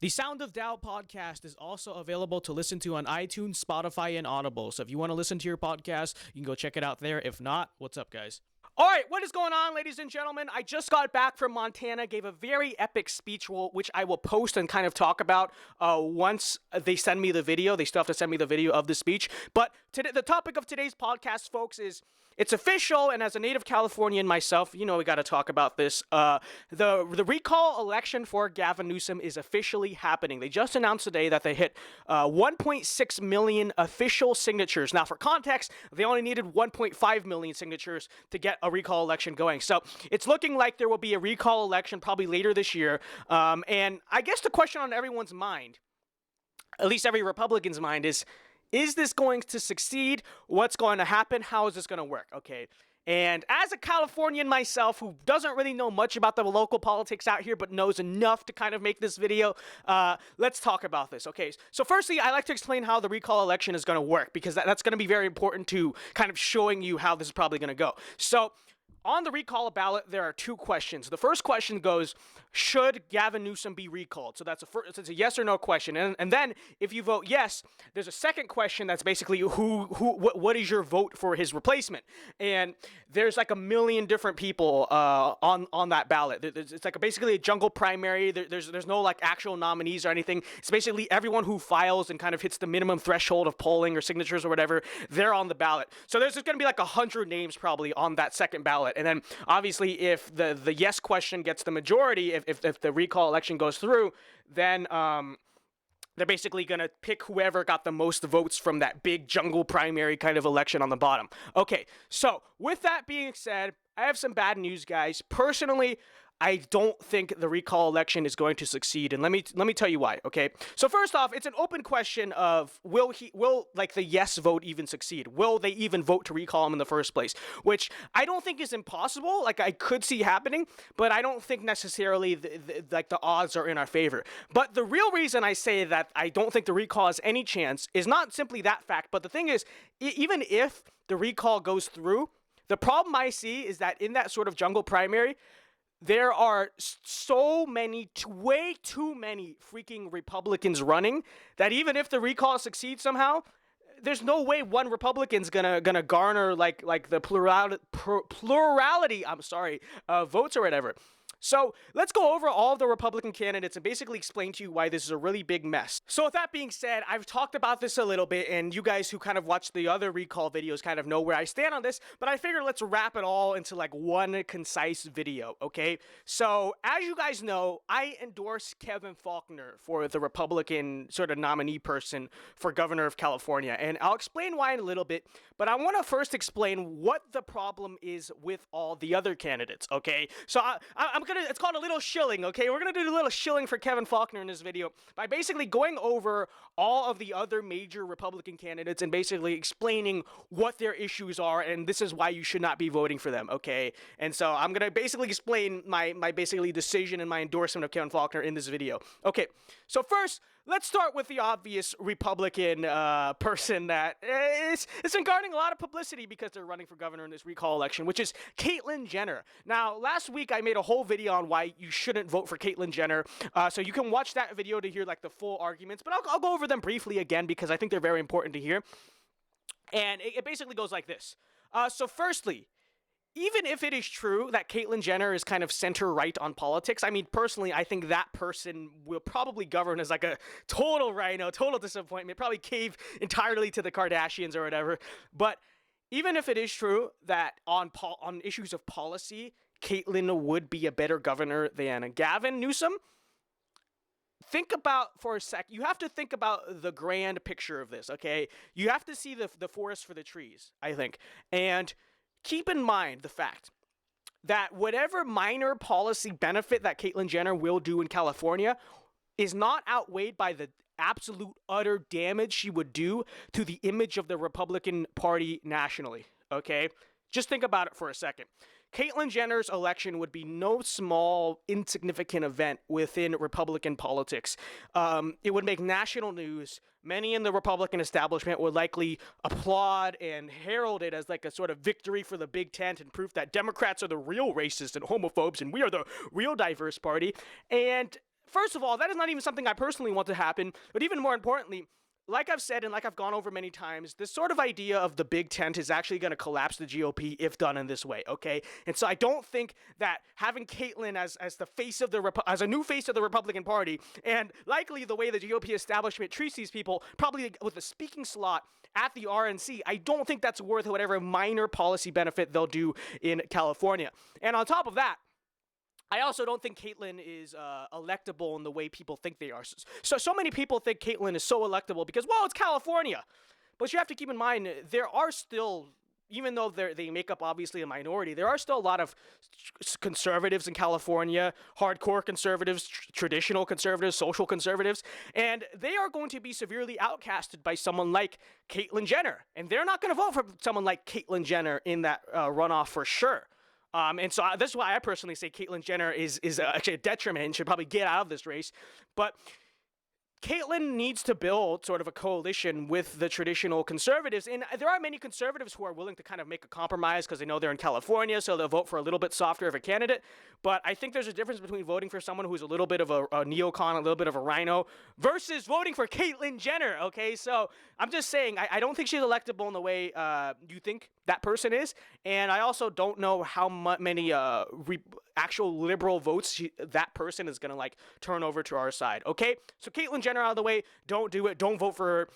The Sound of Dow podcast is also available to listen to on iTunes, Spotify, and Audible. So if you want to listen to your podcast, you can go check it out there. If not, what's up, guys? All right, what is going on, ladies and gentlemen? I just got back from Montana, gave a very epic speech, which I will post and kind of talk about once they send me the video. They still have to send me the video of the speech. But today, the topic of today's podcast, folks, is it's official, and as a native Californian myself, you know we got to talk about this. The recall election for Gavin Newsom is officially happening. They just announced today that they hit 1.6 million official signatures. Now, for context, they only needed 1.5 million signatures to get a recall election going. So it's looking like there will be a recall election probably later this year. And I guess the question on everyone's mind, at least every Republican's mind, is this going to succeed? What's going to happen? How is this going to work? Okay. And as a Californian myself who doesn't really know much about the local politics out here but knows enough to kind of make this video, let's talk about this. Okay, so firstly, I like to explain how the recall election is going to work because that's going to be very important to kind of showing you how this is probably going to go. So on the recall ballot, there are two questions. The first question goes, should Gavin Newsom be recalled? So it's a yes or no question. And then if you vote yes, there's a second question that's basically what is your vote for his replacement? And there's like a million different people on that ballot. It's like basically a jungle primary. There's no like actual nominees or anything. It's basically everyone who files and kind of hits the minimum threshold of polling or signatures or whatever, they're on the ballot. So there's going to be like 100 names probably on that second ballot. And then obviously if the yes question gets the majority, if the recall election goes through, then they're basically going to pick whoever got the most votes from that big jungle primary kind of election on the bottom. Okay, so with that being said, I have some bad news, guys. Personally, I don't think the recall election is going to succeed, and let me tell you why. Okay, so first off, it's an open question of will like the yes vote even succeed? Will they even vote to recall him in the first place? Which I don't think is impossible. Like I could see happening, but I don't think necessarily the odds are in our favor. But the real reason I say that I don't think the recall has any chance is not simply that fact, but the thing is, even if the recall goes through, the problem I see is that in that sort of jungle primary, there are so many, way too many freaking Republicans running that even if the recall succeeds somehow, there's no way one Republican's gonna garner like the plurality votes or whatever. So let's go over all of the Republican candidates and basically explain to you why this is a really big mess. So with that being said, I've talked about this a little bit, and you guys who kind of watch the other recall videos kind of know where I stand on this, but I figured let's wrap it all into like one concise video, okay? So as you guys know, I endorse Kevin Faulconer for the Republican sort of nominee person for governor of California, and I'll explain why in a little bit, but I want to first explain what the problem is with all the other candidates, okay? So it's called a little shilling, okay? We're gonna do a little shilling for Kevin Faulconer in this video by basically going over all of the other major Republican candidates and basically explaining what their issues are, and this is why you should not be voting for them, okay? And so I'm gonna basically explain my basically decision and my endorsement of Kevin Faulconer in this video. Okay, so first, let's start with the obvious Republican person that is been garnering a lot of publicity because they're running for governor in this recall election, which is Caitlyn Jenner. Now, last week I made a whole video on why you shouldn't vote for Caitlyn Jenner, so you can watch that video to hear like the full arguments, but I'll go over them briefly again because I think they're very important to hear. And it basically goes like this. So firstly, even if it is true that Caitlyn Jenner is kind of center-right on politics, I mean, personally, I think that person will probably govern as like a total rhino, total disappointment, probably cave entirely to the Kardashians or whatever. But even if it is true that on issues of policy, Caitlyn would be a better governor than Gavin Newsom, think about for a sec, you have to think about the grand picture of this, okay? You have to see the forest for the trees, I think. And keep in mind the fact that whatever minor policy benefit that Caitlyn Jenner will do in California is not outweighed by the absolute utter damage she would do to the image of the Republican Party nationally, okay? Just think about it for a second. Caitlyn Jenner's election would be no small, insignificant event within Republican politics. It would make national news. Many in the Republican establishment would likely applaud and herald it as like a sort of victory for the Big Tent and proof that Democrats are the real racists and homophobes and we are the real diverse party. And first of all, that is not even something I personally want to happen, but even more importantly, like I've said and like I've gone over many times, this sort of idea of the big tent is actually going to collapse the GOP if done in this way, okay? And so I don't think that having Caitlyn as the face of as a new face of the Republican Party, and likely the way the GOP establishment treats these people, probably with a speaking slot at the RNC, I don't think that's worth whatever minor policy benefit they'll do in California. And on top of that, I also don't think Caitlyn is electable in the way people think they are. So many people think Caitlyn is so electable because, well, it's California. But you have to keep in mind, there are still, even though they make up obviously a minority, there are still a lot of conservatives in California, hardcore conservatives, traditional conservatives, social conservatives, and they are going to be severely outcasted by someone like Caitlyn Jenner. And they're not going to vote for someone like Caitlyn Jenner in that runoff for sure. And so this is why I personally say Caitlyn Jenner is actually a detriment and should probably get out of this race. But Caitlyn needs to build sort of a coalition with the traditional conservatives. And there are many conservatives who are willing to kind of make a compromise because they know they're in California, so they'll vote for a little bit softer of a candidate. But I think there's a difference between voting for someone who's a little bit of a neocon, a little bit of a rhino, versus voting for Caitlyn Jenner, okay? So I'm just saying, I don't think she's electable in the way you think that person is. And I also don't know how many actual liberal votes that person is going to, like, turn over to our side, okay? So Caitlyn Jenner out of the way. Don't do it. Don't vote for her.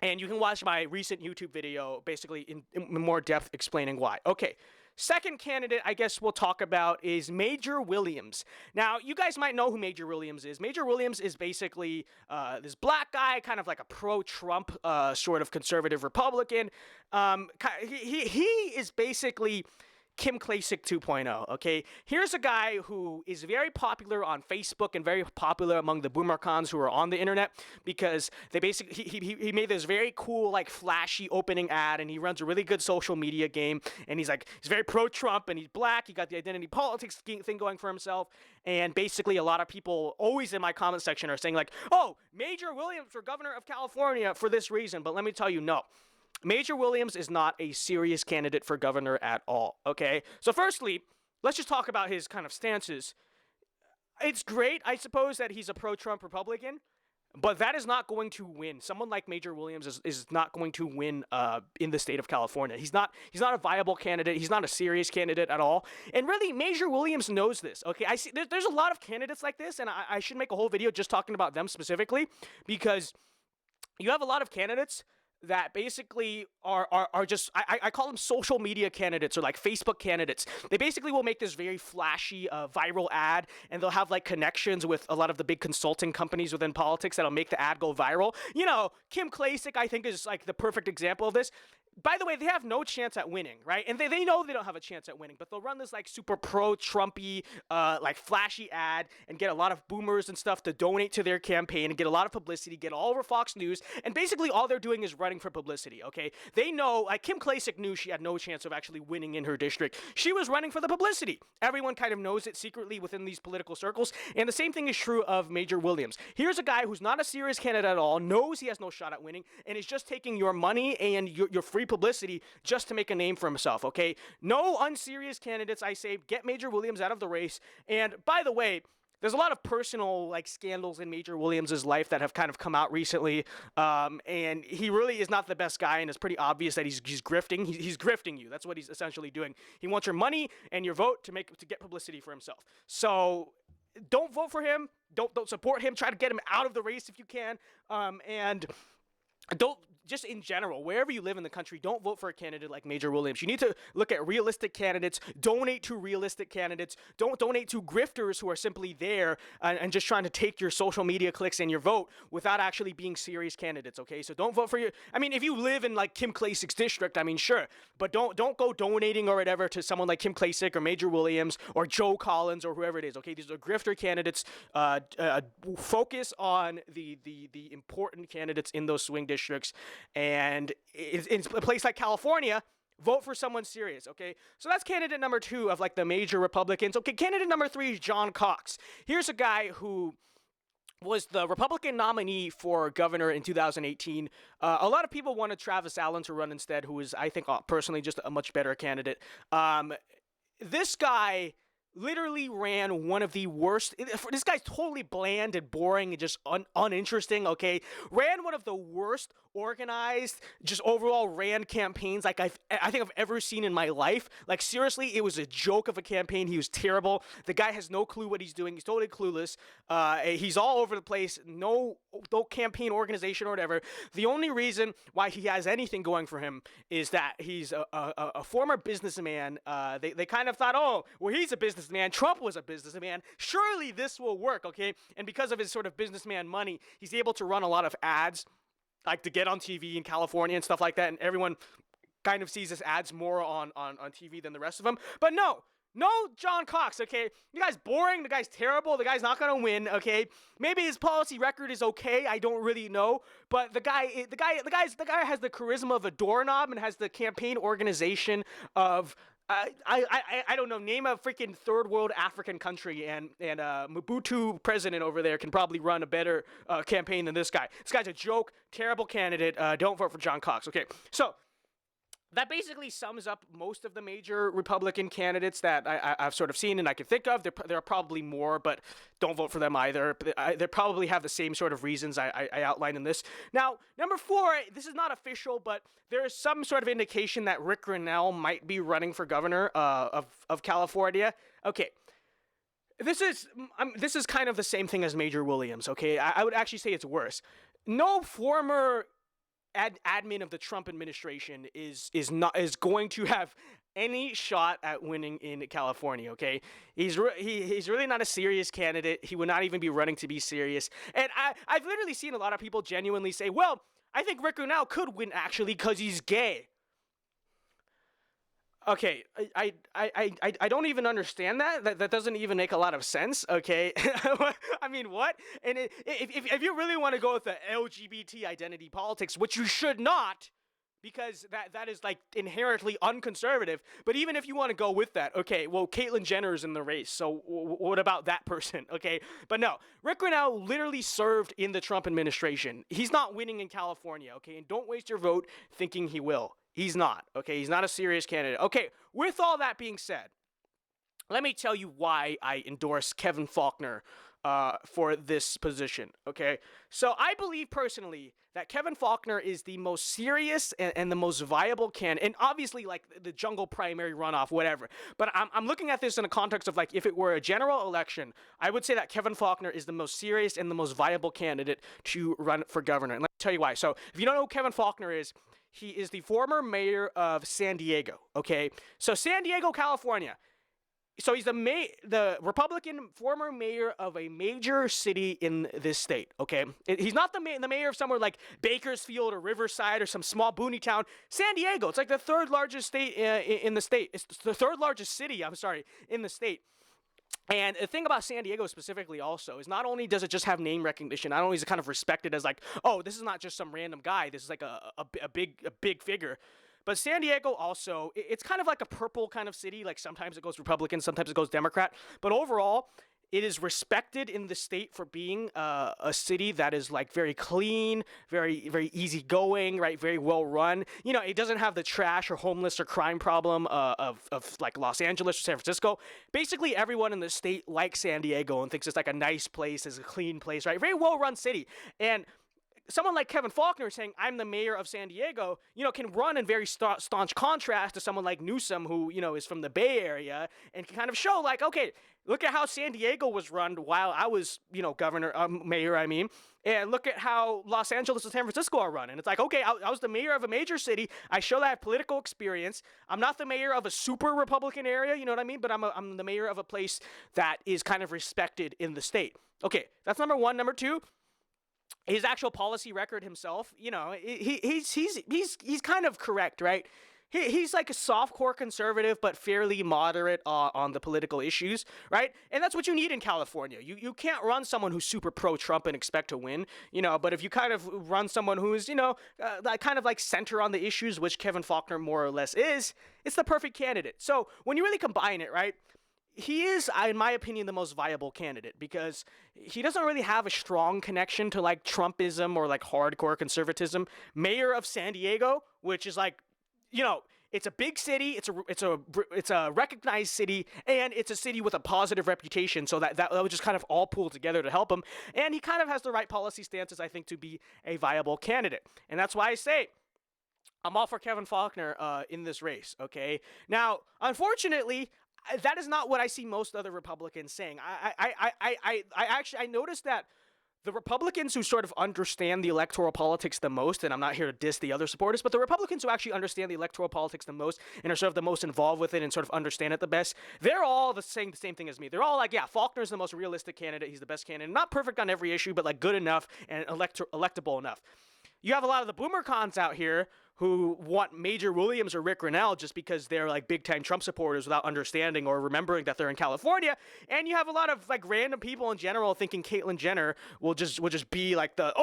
And you can watch my recent YouTube video, basically in more depth explaining why. Okay. Second candidate I guess we'll talk about is Major Williams. Now, you guys might know who Major Williams is. Major Williams is basically this black guy, kind of like a pro-Trump sort of conservative Republican. He is basically Kim Klacik 2.0, okay? Here's a guy who is very popular on Facebook and very popular among the boomercons who are on the internet because they basically, he made this very cool, like, flashy opening ad, and he runs a really good social media game, and he's very pro-Trump, and he's black, he got the identity politics thing going for himself, and basically a lot of people always in my comment section are saying, like, oh, Major Williams for governor of California for this reason, but let me tell you, no. Major Williams is not a serious candidate for governor at all, okay? So firstly, let's just talk about his kind of stances. It's great, I suppose, that he's a pro-Trump Republican, but that is not going to win. Someone like Major Williams is not going to win in the state of California. He's not a viable candidate. He's not a serious candidate at all. And really, Major Williams knows this, okay? I see there's a lot of candidates like this, and I should make a whole video just talking about them specifically because you have a lot of candidates that basically are just, I call them social media candidates or like Facebook candidates. They basically will make this very flashy viral ad, and they'll have like connections with a lot of the big consulting companies within politics that'll make the ad go viral. You know, Kim Klacik, I think, is like the perfect example of this. By the way, they have no chance at winning, right? And they know they don't have a chance at winning, but they'll run this like super pro-Trumpy, like flashy ad and get a lot of boomers and stuff to donate to their campaign and get a lot of publicity, get all over Fox News, and basically all they're doing is running for publicity, okay? They know, like Kim Klacik knew she had no chance of actually winning in her district. She was running for the publicity. Everyone kind of knows it secretly within these political circles, and the same thing is true of Major Williams. Here's a guy who's not a serious candidate at all, knows he has no shot at winning, and is just taking your money and your free publicity just to make a name for himself, okay? No unserious candidates, I say. Get Major Williams out of the race. And by the way, there's a lot of personal like scandals in Major Williams' life that have kind of come out recently, and he really is not the best guy, and it's pretty obvious that he's grifting. He's grifting you. That's what he's essentially doing. He wants your money and your vote to get publicity for himself. So don't vote for him. Don't support him. Try to get him out of the race if you can, and don't, just in general, wherever you live in the country, don't vote for a candidate like Major Williams. You need to look at realistic candidates, donate to realistic candidates, don't donate to grifters who are simply there and just trying to take your social media clicks and your vote without actually being serious candidates, okay? So don't vote for I mean, if you live in like Kim Klasik's district, I mean, sure, but don't go donating or whatever to someone like Kim Klacik or Major Williams or Joe Collins or whoever it is, okay? These are grifter candidates. Focus on the important candidates in those swing districts. And in a place like California, vote for someone serious, okay? So that's candidate number 2 of like the major Republicans. Okay, candidate number 3 is John Cox. Here's a guy who was the Republican nominee for governor in 2018. A lot of people wanted Travis Allen to run instead, who is, I think, personally just a much better candidate. This guy literally ran one of the worst. This guy's totally bland and boring and just uninteresting. Okay, ran one of the worst organized, just overall ran campaigns like I think I've ever seen in my life. Like seriously, it was a joke of a campaign. He was terrible. The guy has no clue what he's doing. He's totally clueless. He's all over the place. No campaign organization or whatever. The only reason why he has anything going for him is that he's a former businessman. They kind of thought, oh, well, he's a businessman. Trump was a businessman. Surely this will work, okay? And because of his sort of businessman money, he's able to run a lot of ads, like to get on TV in California and stuff like that. And everyone kind of sees his ads more on TV than the rest of them. But no, John Cox, okay? The guy's boring. The guy's terrible. The guy's not going to win, okay? Maybe his policy record is okay. I don't really know. But the guy has the charisma of a doorknob and has the campaign organization of I don't know. Name a freaking third world African country, and Mobutu president over there can probably run a better campaign than this guy. This guy's a joke, terrible candidate. Don't vote for John Cox. Okay, so that basically sums up most of the major Republican candidates that I've sort of seen and I can think of. There are probably more, but don't vote for them either. They probably have the same sort of reasons I outlined in this. Now, number 4, this is not official, but there is some sort of indication that Rick Grinnell might be running for governor of California. Okay. This is kind of the same thing as Major Williams, okay? I would actually say it's worse. No former admin of the Trump administration is going to have any shot at winning in California, okay? He's really not a serious candidate. He would not even be running to be serious. And I've literally seen a lot of people genuinely say, well, I think Rick Grinnell could win actually because he's gay. Okay, I don't even understand that. That doesn't even make a lot of sense, okay? I mean, what? And if you really want to go with the LGBT identity politics, which you should not, because that is like inherently unconservative, but even if you want to go with that, okay, well, Caitlyn Jenner's in the race, so what about that person, okay? But no, Rick Grinnell literally served in the Trump administration. He's not winning in California, okay? And don't waste your vote thinking he will. He's not, okay? He's not a serious candidate. Okay, with all that being said, let me tell you why I endorse Kevin Faulconer for this position, okay? So I believe personally that Kevin Faulconer is the most serious and the most viable candidate, and obviously like the jungle primary runoff, whatever. But I'm looking at this in a context of like if it were a general election, I would say that Kevin Faulconer is the most serious and the most viable candidate to run for governor. And let me tell you why. So if you don't know who Kevin Faulconer is, he is the former mayor of San Diego, okay? So San Diego, California. So he's the Republican former mayor of a major city in this state, okay? He's not the mayor of somewhere like Bakersfield or Riverside or some small boony town. San Diego, it's like the third largest state in the state. It's the third largest city, in the state. And the thing about San Diego specifically also is not only does it just have name recognition, not only is it kind of respected as like, oh, this is not just some random guy, this is like a big figure, but San Diego also, it's kind of like a purple kind of city, like sometimes it goes Republican, sometimes it goes Democrat, but overall, it is respected in the state for being a city that is like very clean, very very easygoing, right? Very well run. You know, it doesn't have the trash or homeless or crime problem of like Los Angeles or San Francisco. Basically, everyone in the state likes San Diego and thinks it's like a nice place, it's a clean place, right? Very well run city. And someone like Kevin Faulconer saying, I'm the mayor of San Diego, you know, can run in very staunch contrast to someone like Newsom, who, you know, is from the Bay Area, and can kind of show like, okay, look at how San Diego was run while I was, you know, mayor, and look at how Los Angeles and San Francisco are run. And it's like, okay, I was the mayor of a major city. I show that I have political experience. I'm not the mayor of a super Republican area, you know what I mean? But I'm the mayor of a place that is kind of respected in the state. Okay, that's number 1. Number 2, his actual policy record himself, you know, he's kind of correct, right? He's like a softcore conservative, but fairly moderate on the political issues, right? And that's what you need in California. You can't run someone who's super pro-Trump and expect to win, you know, but if you kind of run someone who's, you know, kind of like center on the issues, which Kevin Faulconer more or less is, it's the perfect candidate. So when you really combine it, right, he is, in my opinion, the most viable candidate because he doesn't really have a strong connection to like Trumpism or like hardcore conservatism. Mayor of San Diego, which is like, you know, It's a big city. It's a recognized city, and it's a city with a positive reputation. So that would just kind of all pull together to help him. And he kind of has the right policy stances, I think, to be a viable candidate. And that's why I say I'm all for Kevin Faulconer in this race. Okay. Now, unfortunately, that is not what I see most other Republicans saying. I noticed that the Republicans who sort of understand the electoral politics the most, and I'm not here to diss the other supporters, but the Republicans who actually understand the electoral politics the most and are sort of the most involved with it and sort of understand it the best, they're all saying the same thing as me. They're all like, yeah, Faulconer's the most realistic candidate. He's the best candidate. Not perfect on every issue, but like good enough and electable enough. You have a lot of the boomer cons out here who want Major Williams or Rick Grinnell just because they're like big-time Trump supporters without understanding or remembering that they're in California. And you have a lot of like random people in general thinking Caitlyn Jenner will just be like the,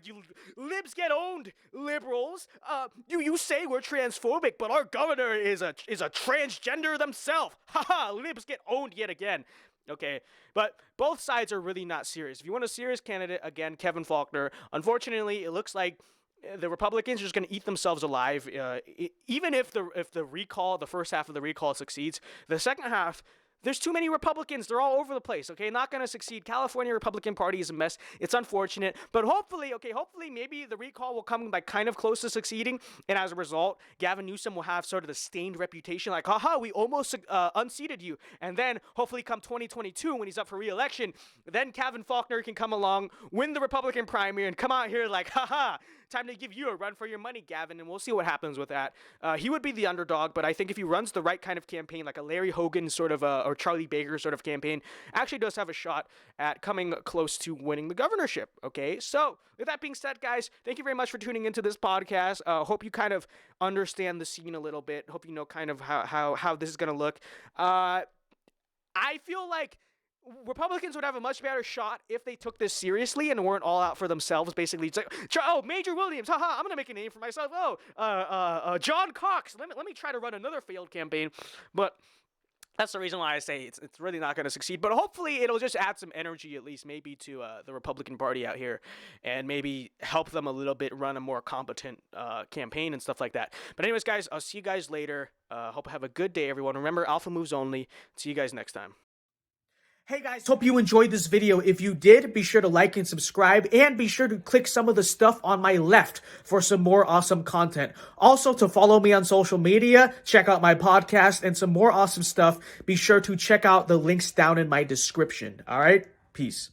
you libs get owned, liberals. You say we're transphobic, but our governor is a transgender themselves. Haha, libs get owned yet again. Okay, but both sides are really not serious. If you want a serious candidate, again, Kevin Faulconer. Unfortunately, it looks like the Republicans are just going to eat themselves alive. Even if the recall, the first half of the recall succeeds, the second half, there's too many Republicans. They're all over the place, okay? Not going to succeed. California Republican Party is a mess. It's unfortunate. But hopefully maybe the recall will come like kind of close to succeeding. And as a result, Gavin Newsom will have sort of the stained reputation like, haha, we almost unseated you. And then hopefully come 2022 when he's up for re-election, then Kevin Faulconer can come along, win the Republican primary, and come out here like, haha, time to give you a run for your money, Gavin, and we'll see what happens with that. He would be the underdog, but I think if he runs the right kind of campaign, like a Larry Hogan sort of, or Charlie Baker sort of campaign, actually does have a shot at coming close to winning the governorship, okay? So, with that being said, guys, thank you very much for tuning into this podcast. Hope you kind of understand the scene a little bit. Hope you know kind of how this is going to look. I feel like Republicans would have a much better shot if they took this seriously and weren't all out for themselves. Basically, it's like, oh, Major Williams, haha, I'm gonna make a name for myself. Oh, John Cox, let me try to run another failed campaign. But that's the reason why I say it's really not going to succeed. But hopefully it'll just add some energy, at least maybe, to the Republican Party out here, and maybe help them a little bit run a more competent campaign and stuff like that. But anyways, guys, I'll see you guys later. Hope you have a good day, everyone. Remember, alpha moves only. See you guys next time. Hey guys, hope you enjoyed this video. If you did, be sure to like and subscribe, and be sure to click some of the stuff on my left for some more awesome content. Also, to follow me on social media, check out my podcast, and some more awesome stuff, be sure to check out the links down in my description. All right? Peace.